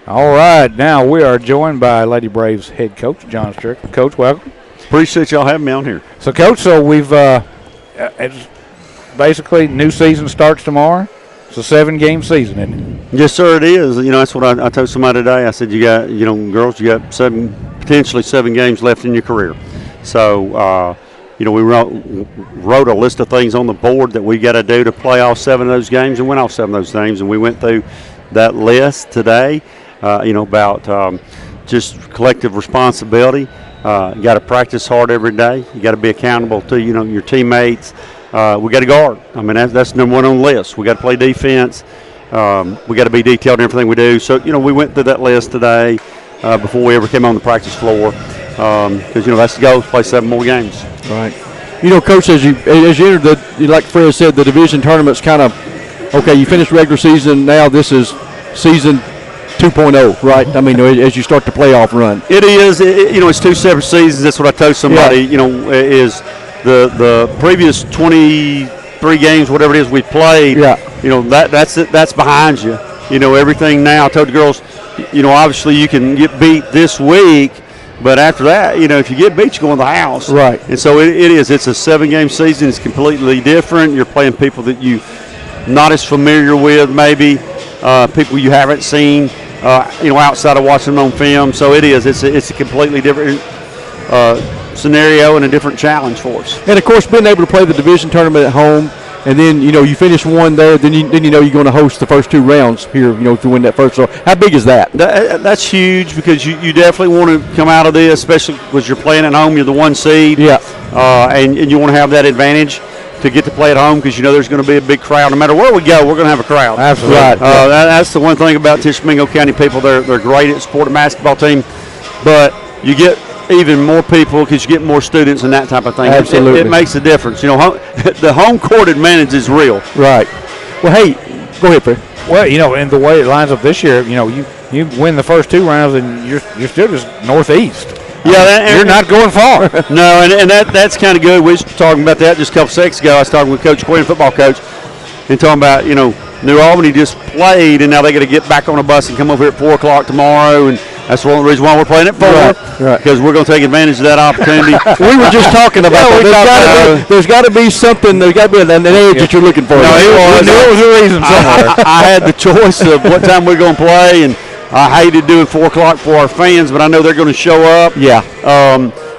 All right, now we are joined by Lady Braves head coach John Strickland. Coach, welcome. Appreciate y'all having me on here. So, Coach, we've it's basically new season starts tomorrow. It's a 7-game season, isn't it? Yes, sir, it is. That's what I told somebody today. I said, you got, girls, you got potentially seven games left in your career. So, we wrote a list of things on the board that we got to do to play all 7 of those games and win all 7 of those games. And we went through that list today, about just collective responsibility. You got to practice hard every day. You got to be accountable to, your teammates. We got to guard. I mean, that's number one on the list. We got to play defense. We got to be detailed in everything we do. So, we went through that list today before we ever came on the practice floor because, that's the goal, play 7 more games. Right. Coach, as you entered like Fred said, the division tournament's kind of, okay, you finished regular season, now this is season 2.0, right? I mean, as you start the playoff run. It is. It's 2 separate seasons. That's what I told somebody, is the previous 23 games, whatever it is we played, that's behind you. Everything now. I told the girls, obviously you can get beat this week, but after that, if you get beat, you go in the house. Right. And so it is. It's a 7-game season. It's completely different. You're playing people that you not as familiar with, maybe people you haven't seen, outside of watching them on film. So it is. It's a completely different scenario and a different challenge for us. And, of course, being able to play the division tournament at home, and then, you finish one there, then you're going to host the first 2 rounds here, to win that first. So how big is that? That's huge because you definitely want to come out of this, especially because you're playing at home. You're the 1 seed. Yeah. And you want to have that advantage to get to play at home because there's going to be a big crowd. No matter where we go, we're going to have a crowd. Absolutely. Right. That's the one thing about Tishomingo County people. They're great at supporting basketball team, but you get even more people because you get more students and that type of thing. Absolutely. It makes a difference. The home court advantage is real. Right. Well, hey, go ahead, Fred. Well, and the way it lines up this year, you win the first 2 rounds and you're still just northeast. Yeah, you're not going far. No, and that's kind of good. We was talking about that just a couple seconds ago. I was talking with Coach Quinn, football coach, and talking about, New Albany just played, and now they got to get back on a bus and come over here at 4 o'clock tomorrow, and that's one of the reasons why we're playing at 4, right. Because we're going to take advantage of that opportunity. We were just talking about that. There's got to be something. There's got to be an edge that you're looking for. No, there was a reason somewhere. I had the choice of what time we're going to play, and I hated doing 4 o'clock for our fans, but I know they're going to show up. Yeah.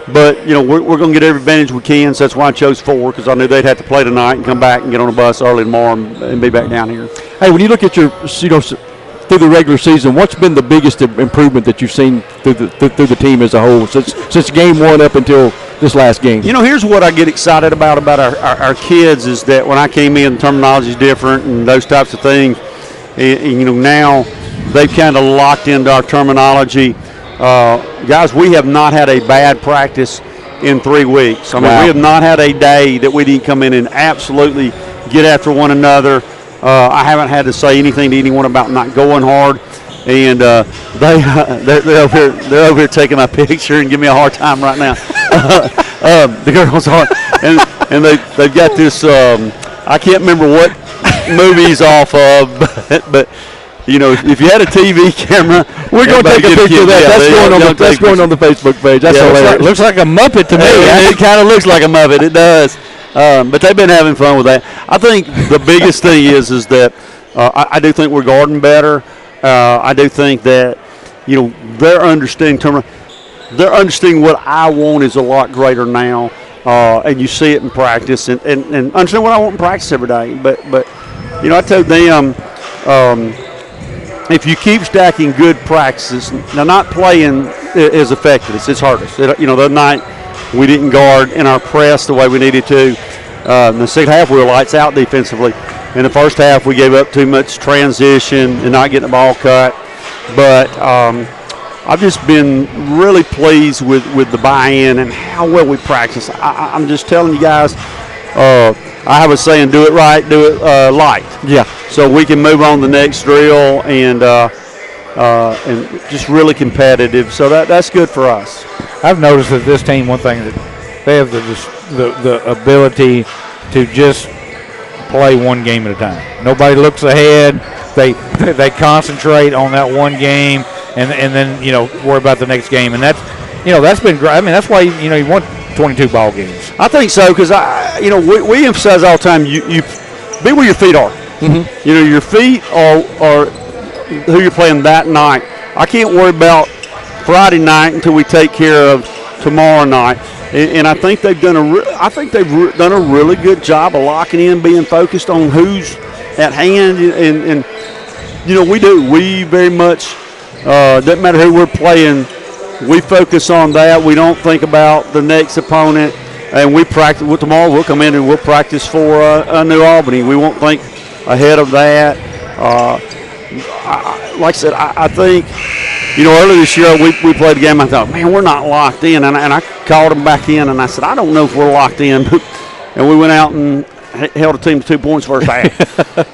But, we're going to get every advantage we can, so that's why I chose 4, because I knew they'd have to play tonight and come back and get on a bus early tomorrow and be back down here. Hey, when you look at your, through the regular season, what's been the biggest improvement that you've seen through the team as a whole since game 1 up until this last game? Here's what I get excited about our kids is that when I came in, the terminology is different and those types of things. And, now they've kind of locked into our terminology. Guys, we have not had a bad practice in 3 weeks. I mean, wow. We have not had a day that we didn't come in and absolutely get after one another. I haven't had to say anything to anyone about not going hard, and they're over here taking my picture and giving me a hard time right now. The girls are, and they've got this. I can't remember what movie he's off of, but if you had a TV camera, we're going to take a picture of that. That's going on the Facebook page. That's hilarious. Looks like a Muppet to me. It kind of looks like a Muppet. It does. But they've been having fun with that. I think the biggest thing is that I do think we're guarding better. I do think that they're understanding what I want is a lot greater now, and you see it in practice and understand what I want in practice every day. But I told them if you keep stacking good practices, now not playing is effective. It's hurt us. The other night we didn't guard in our press the way we needed to. In the second half, we were lights out defensively. In the first half, we gave up too much transition and not getting the ball cut. But I've just been really pleased with the buy-in and how well we practice. I'm just telling you guys, I have a saying, do it right, do it light. Yeah. So we can move on to the next drill and just really competitive. So that's good for us. I've noticed that this team, one thing that they have the ability to just play one game at a time. Nobody looks ahead. They concentrate on that one game. and then worry about the next game. And that's been great. I mean, that's why you won 22 ball games. I think so because we emphasize all the time you be where your feet are. Mm-hmm. Your feet are who you're playing that night. I can't worry about Friday night until we take care of tomorrow night. And I think they've done a really good job of locking in, being focused on who's at hand, and we very much doesn't matter who we're playing. We focus on that. We don't think about the next opponent, and we practice. Well, tomorrow we'll come in and we'll practice for New Albany. We won't think ahead of that. Like I said, I think, earlier this year we played a game. I thought, man, we're not locked in, and I called them back in, and I said, I don't know if we're locked in, and we went out and held a team to 2 points first half.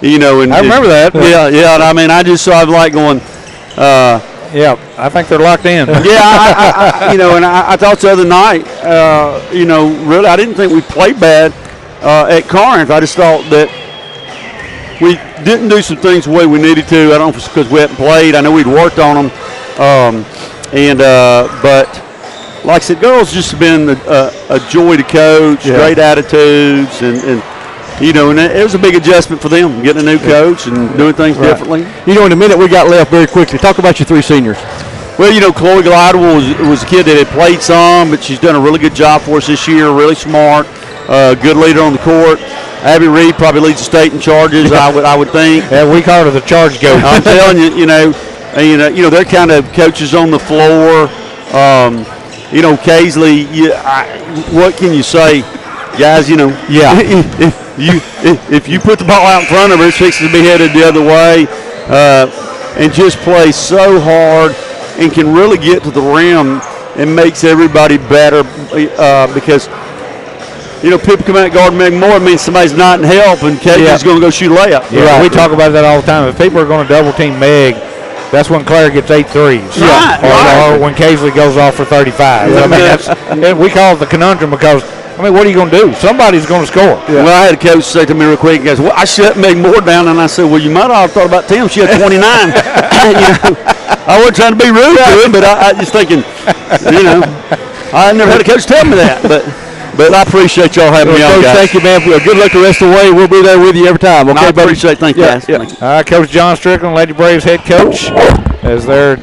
And I remember that. Yeah. And I mean, I was like going. Yeah, I think they're locked in. Yeah, and I thought the other night, really, I didn't think we played bad at Corinth. I just thought that we didn't do some things the way we needed to. I don't know if it's because we hadn't played. I know we'd worked on them, but like I said, girls just have been a joy to coach, great attitudes, and it was a big adjustment for them, getting a new coach and doing things differently. In a minute we got left, very quickly, talk about your 3 seniors. Well, Chloe Glidewell was a kid that had played some, but she's done a really good job for us this year, really smart, good leader on the court. Abby Reed probably leads the state in charges, I would think. Yeah, we call her the charge goat. I'm telling you, they're kind of coaches on the floor. Casely, what can you say? Guys, if you put the ball out in front of her, it's fixing to be headed the other way, and just plays so hard and can really get to the rim and makes everybody better because people come out and guard Meg Moore, it means somebody's not in help, and Katie's going to go shoot a layup. Yeah, we talk about that all the time. If people are going to double team Meg, that's when Claire gets 8 threes. Or when Casey goes off for 35. I mean, we call it the conundrum because, what are you going to do? Somebody's going to score. Yeah. Well, I had a coach say to me real quick, he goes, I shut Meg Moore down, and I said, well, you might have thought about Tim. She had 29. I wasn't trying to be rude to him, but I just thinking, I never had a coach tell me that, but I appreciate y'all having me on, Coach, guys. thank you, man. Good luck the rest of the way. We'll be there with you every time. Okay, I appreciate it. Thank you, guys. Coach John Strickland, Lady Braves head coach, as they're